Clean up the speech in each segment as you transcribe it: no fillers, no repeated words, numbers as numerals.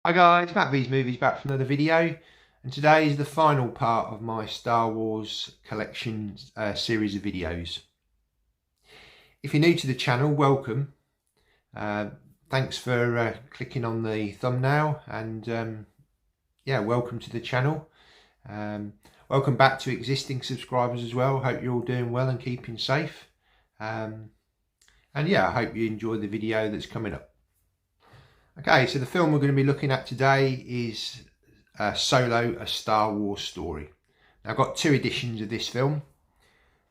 Hi guys, Matt V's Movies back for another video, and today is the final part of my Star Wars collection series of videos. If you're new to the channel, welcome. Thanks for clicking on the thumbnail, and yeah, welcome to the channel. Welcome back to existing subscribers as well. Hope you're all doing well and keeping safe. And yeah, I hope you enjoy the video that's coming up. Okay, so the film we're going to be looking at today is Solo, A Star Wars Story. Now, I've got two editions of this film.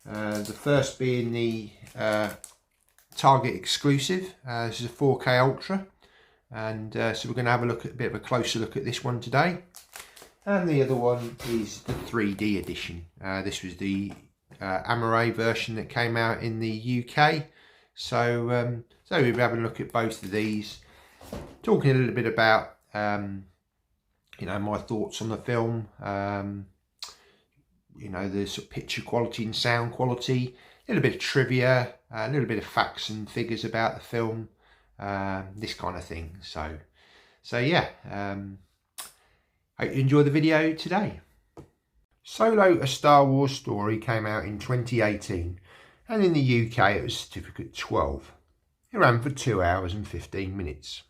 The first being the Target exclusive. This is a 4K Ultra. And so we're going to have a bit of a closer look at this one today. And the other one is the 3D edition. This was the Blu-Ray version that came out in the UK. So we'll be having a look at both of these. Talking a little bit about my thoughts on the film, the sort of picture quality and sound quality, a little bit of trivia, a little bit of facts and figures about the film, this kind of thing. So yeah, hope you enjoy the video today. Solo, A Star Wars Story came out in 2018, and in the UK it was certificate 12. It ran for 2 hours and 15 minutes.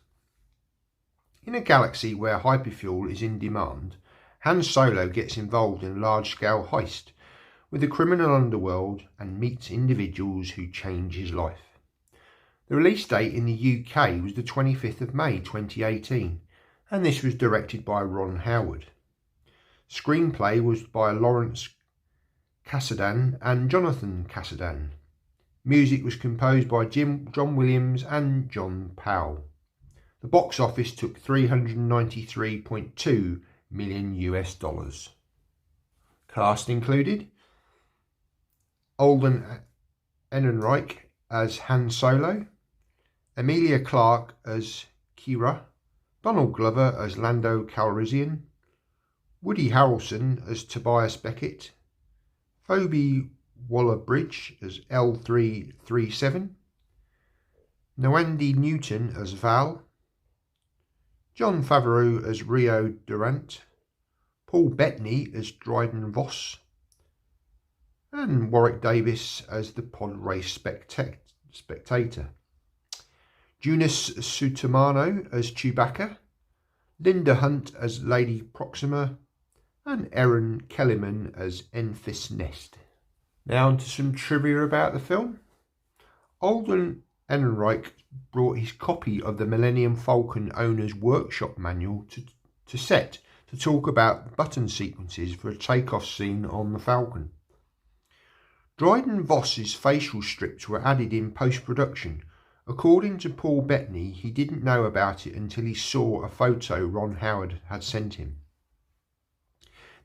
In a galaxy where hyperfuel is in demand, Han Solo gets involved in a large-scale heist with the criminal underworld and meets individuals who change his life. The release date in the UK was the 25th of May 2018, and this was directed by Ron Howard. Screenplay was by Lawrence Kasdan and Jonathan Kasdan. Music was composed by John Williams and John Powell. The box office took $393.2 million. Cast included Alden Ehrenreich as Han Solo, Emilia Clarke as Qi'ra, Donald Glover as Lando Calrissian, Woody Harrelson as Tobias Beckett, Phoebe Waller-Bridge as L337, Nwandi Newton as Val, Jon Favreau as Rio Durant, Paul Bettany as Dryden Voss, and Warwick Davis as the pod race spectator. Joonas Sutarmano as Chewbacca, Linda Hunt as Lady Proxima, and Erin Kellyman as Enfys Nest. Now on to some trivia about the film. Alden Ehrenreich brought his copy of the Millennium Falcon owner's workshop manual to set to talk about button sequences for a takeoff scene on the Falcon. Dryden Voss's facial strips were added in post-production. According to Paul Bettany, he didn't know about it until he saw a photo Ron Howard had sent him.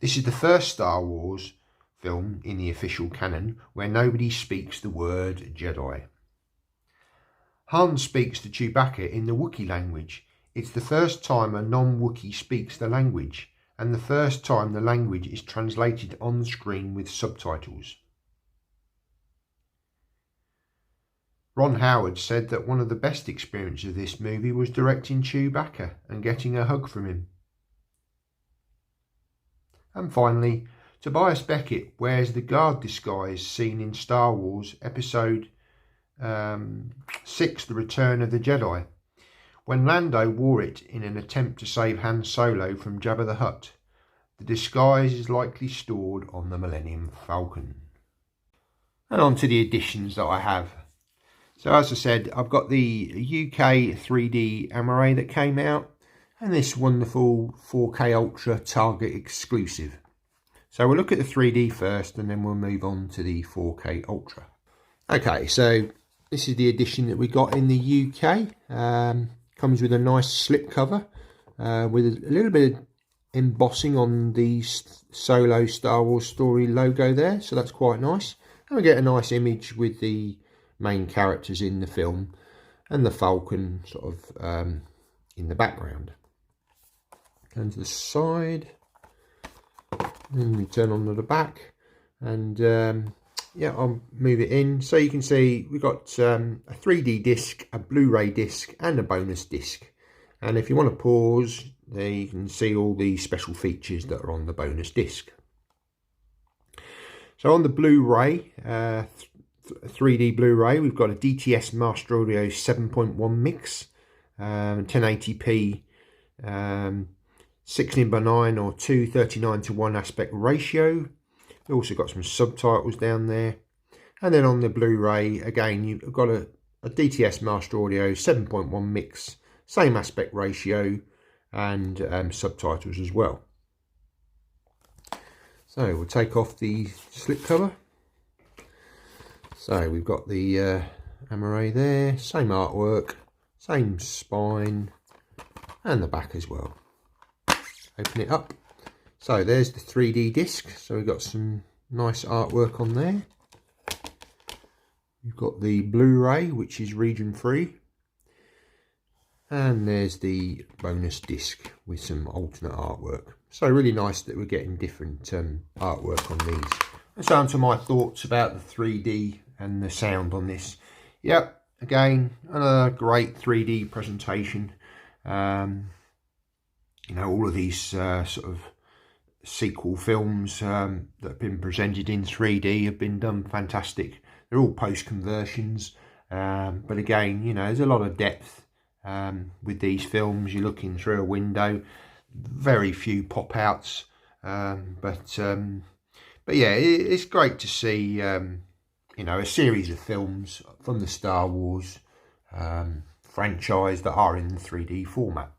This is the first Star Wars film in the official canon where nobody speaks the word Jedi. Han speaks to Chewbacca in the Wookiee language. It's the first time a non-Wookiee speaks the language, and the first time the language is translated on the screen with subtitles. Ron Howard said that one of the best experiences of this movie was directing Chewbacca and getting a hug from him. And finally, Tobias Beckett wears the guard disguise seen in Star Wars Episode 6, The Return of the Jedi, when Lando wore it in an attempt to save Han Solo from Jabba the Hutt. The disguise is likely stored on the Millennium Falcon. And on to the editions that I have. So as I said, I've got the UK 3D Blu-Ray that came out, and this wonderful 4K Ultra Target exclusive. So we'll look at the 3D first, and then we'll move on to the 4K Ultra. Okay, so this is the edition that we got in the UK. Comes with a nice slip cover with a little bit of embossing on the Solo Star Wars Story logo there, so that's quite nice. And we get a nice image with the main characters in the film and the Falcon sort of in the background. Turn to the side, then we turn on to the back, and yeah, I'll move it in. So you can see we've got a 3D disc, a Blu-ray disc and a bonus disc. And if you want to pause, there you can see all the special features that are on the bonus disc. So on the Blu-ray, 3D Blu-ray, we've got a DTS Master Audio 7.1 mix, 1080p, 16:9 or 2:39:1 aspect ratio. We've also got some subtitles down there. And then on the Blu-ray, again, you've got a DTS Master Audio 7.1 mix, same aspect ratio, and subtitles as well. So we'll take off the slip cover. So we've got the Blu-ray there, same artwork, same spine, and the back as well. Open it up. So there's the 3D disc. So we've got some nice artwork on there. You've got the Blu-ray, which is region free. And there's the bonus disc with some alternate artwork. So really nice that we're getting different artwork on these. Let's on to my thoughts about the 3D and the sound on this. Yep, again, another great 3D presentation. You know, all of these sort of sequel films that have been presented in 3D have been done fantastic. They're all post-conversions, but again, you know, there's a lot of depth with these films. You're looking through a window, very few pop-outs, but yeah, it's great to see, you know, a series of films from the Star Wars franchise that are in the 3D format.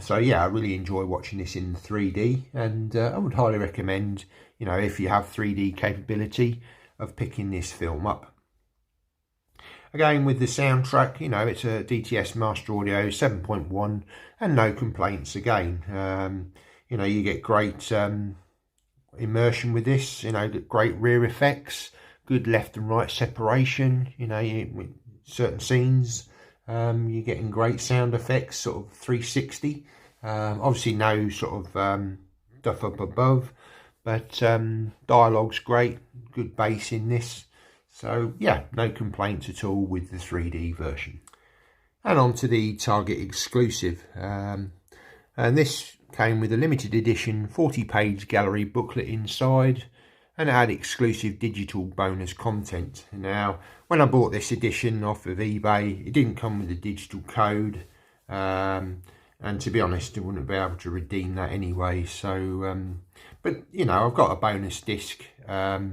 So yeah, I really enjoy watching this in 3D, and I would highly recommend, you know, if you have 3D capability, of picking this film up. Again, with the soundtrack, you know, it's a DTS Master Audio 7.1 and no complaints again. You know, you get great immersion with this, you know, great rear effects, good left and right separation, you know, with certain scenes. You're getting great sound effects, sort of 360. Obviously no sort of stuff up above, but dialogue's great, good bass in this. So yeah, no complaints at all with the 3D version. And on to the Target exclusive. And this came with a limited edition 40-page gallery booklet inside, and it had exclusive digital bonus content. Now, when I bought this edition off of eBay, it didn't come with a digital code, and to be honest, I wouldn't be able to redeem that anyway. So, but you know, I've got a bonus disc, so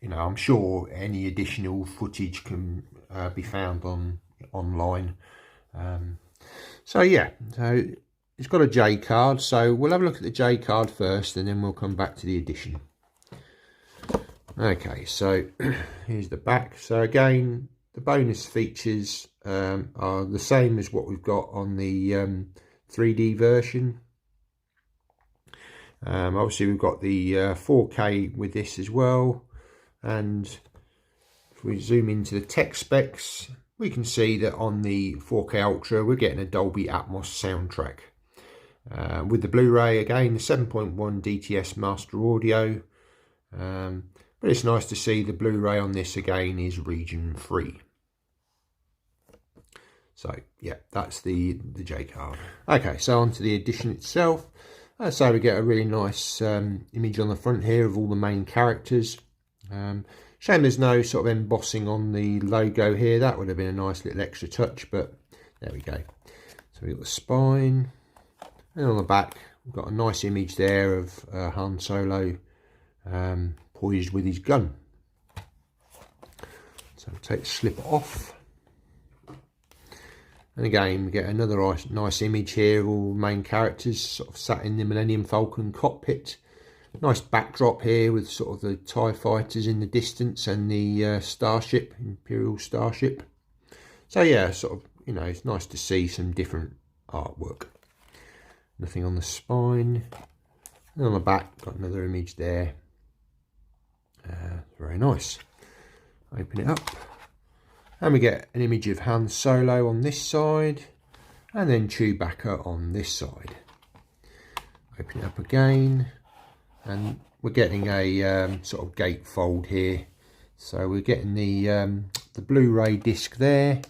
you know, I'm sure any additional footage can be found online. So yeah, so it's got a J card, so we'll have a look at the J card first, and then we'll come back to the edition. Okay, so here's the back. So again, the bonus features are the same as what we've got on the 3D version. Obviously we've got the 4K with this as well, and if we zoom into the tech specs, we can see that on the 4K Ultra we're getting a Dolby Atmos soundtrack. With the Blu-ray, again, the 7.1 DTS Master Audio, but it's nice to see the Blu-ray on this again is region free. So yeah, that's the J card. Okay, so on to the edition itself. So we get a really nice image on the front here of all the main characters. Shame there's no sort of embossing on the logo here. That would have been a nice little extra touch, but there we go. So we've got the spine, and on the back we've got a nice image there of Han Solo poised with his gun. So we'll take the slip off. And again, we get another nice image here of all the main characters sort of sat in the Millennium Falcon cockpit. Nice backdrop here with sort of the TIE fighters in the distance and the starship, Imperial starship. So yeah, sort of, you know, it's nice to see some different artwork. Nothing on the spine. And on the back, got another image there. Very nice. Open it up. And we get an image of Han Solo on this side, and then Chewbacca on this side. Open it up again, and we're getting a sort of gatefold here. So we're getting the Blu-ray disc there,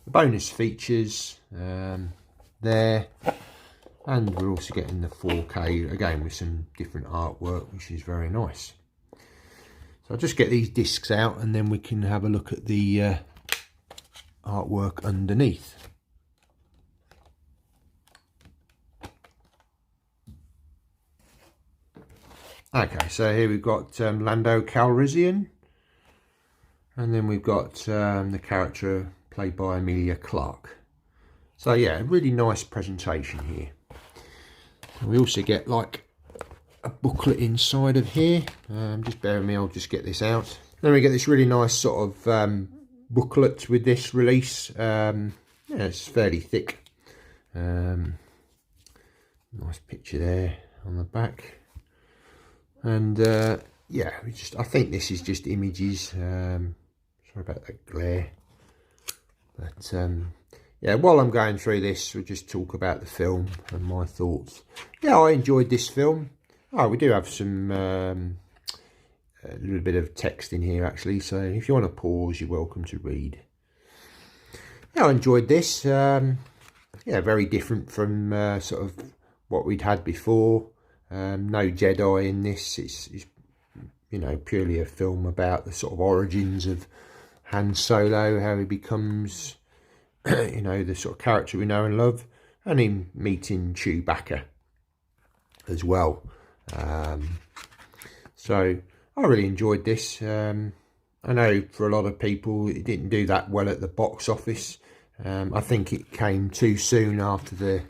the bonus features there, and we're also getting the 4K again with some different artwork, which is very nice. So I'll just get these discs out and then we can have a look at the artwork underneath. Okay, so here we've got Lando Calrissian, and then we've got the character played by Emilia Clarke. So yeah, really nice presentation here. And we also get like a booklet inside of here. Just bear with me, I'll just get this out. Then we get this really nice sort of booklet with this release. Yeah, it's fairly thick. Nice picture there on the back. And yeah, I think this is just images. Sorry about that glare. But yeah, while I'm going through this, we'll just talk about the film and my thoughts. Yeah, I enjoyed this film. Oh, we do have some a little bit of text in here actually, so if you want to pause, you're welcome to read. Yeah, I enjoyed this. Yeah, very different from sort of what we'd had before. No Jedi in this. It's you know, purely a film about the sort of origins of Han Solo, how he becomes you know, the sort of character we know and love, and him meeting Chewbacca as well. So I really enjoyed this. I know for a lot of people it didn't do that well at the box office. I think it came too soon after the,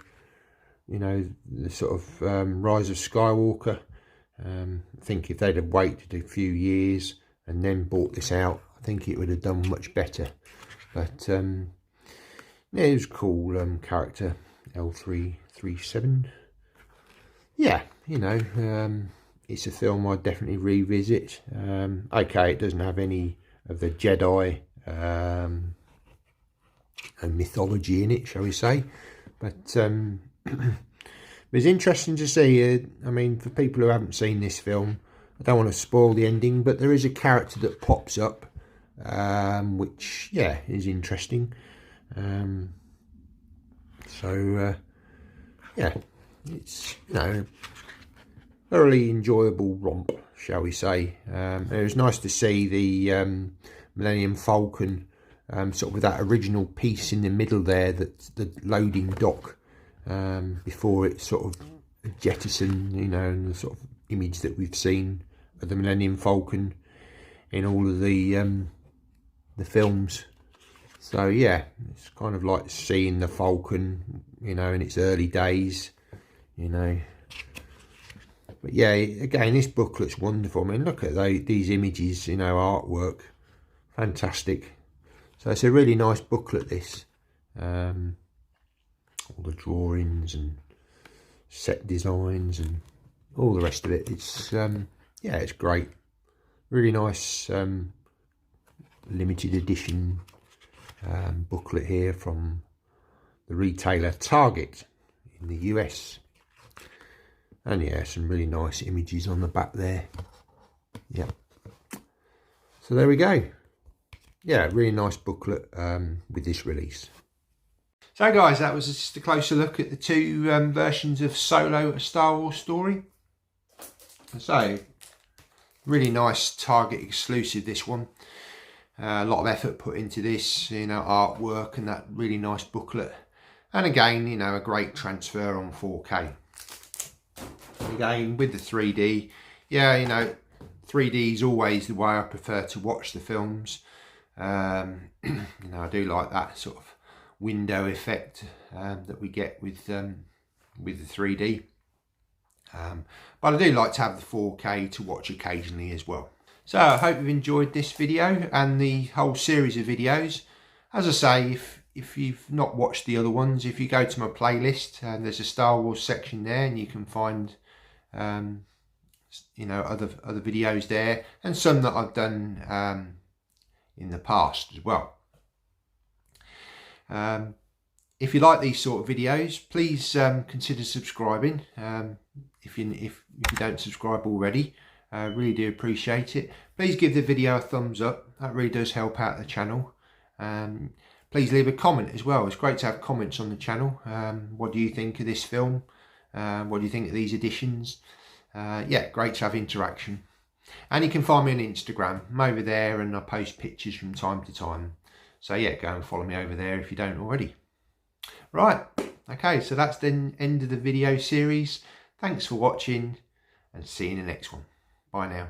you know, the sort of Rise of Skywalker. I think if they'd have waited a few years and then bought this out, I think it would have done much better. But yeah, it was cool character, L337. Yeah, you know, it's a film I'd definitely revisit. Okay, it doesn't have any of the Jedi and mythology in it, shall we say, but it's interesting to see. I mean, for people who haven't seen this film, I don't want to spoil the ending, but there is a character that pops up, which, yeah, is interesting. So yeah, it's, you know, thoroughly enjoyable romp, shall we say. It was nice to see the Millennium Falcon sort of with that original piece in the middle there, that's the loading dock, before it sort of jettisoned, you know, and the sort of image that we've seen of the Millennium Falcon in all of the films. So yeah, it's kind of like seeing the Falcon, you know, in its early days, you know. But yeah, again, this booklet's wonderful. I mean, look at these images, you know, artwork, fantastic. So it's a really nice booklet, this. All the drawings and set designs and all the rest of it. It's yeah, it's great. Really nice limited edition booklet here from the retailer Target in the US. And yeah, some really nice images on the back there. Yeah. So there we go. Yeah, really nice booklet with this release. So guys, that was just a closer look at the two versions of Solo, A Star Wars Story. So, really nice Target exclusive, this one. A lot of effort put into this, you know, artwork and that really nice booklet. And again, you know, a great transfer on 4K. Again, with the 3D, yeah, you know, 3D is always the way I prefer to watch the films. You know, I do like that sort of window effect that we get with the 3D. But I do like to have the 4K to watch occasionally as well. So I hope you've enjoyed this video and the whole series of videos. As I say, if you've not watched the other ones, if you go to my playlist, there's a Star Wars section there, and you can find you know, other videos there, and some that I've done in the past as well. If you like these sort of videos, please consider subscribing. If you don't subscribe already, really do appreciate it. Please give the video a thumbs up. That really does help out the channel. Please leave a comment as well. It's great to have comments on the channel. What do you think of this film? What do you think of these editions? Yeah, great to have interaction. And you can find me on Instagram. I'm over there and I post pictures from time to time. So yeah, go and follow me over there if you don't already. Right, okay, so that's the end of the video series. Thanks for watching and see you in the next one. Bye now.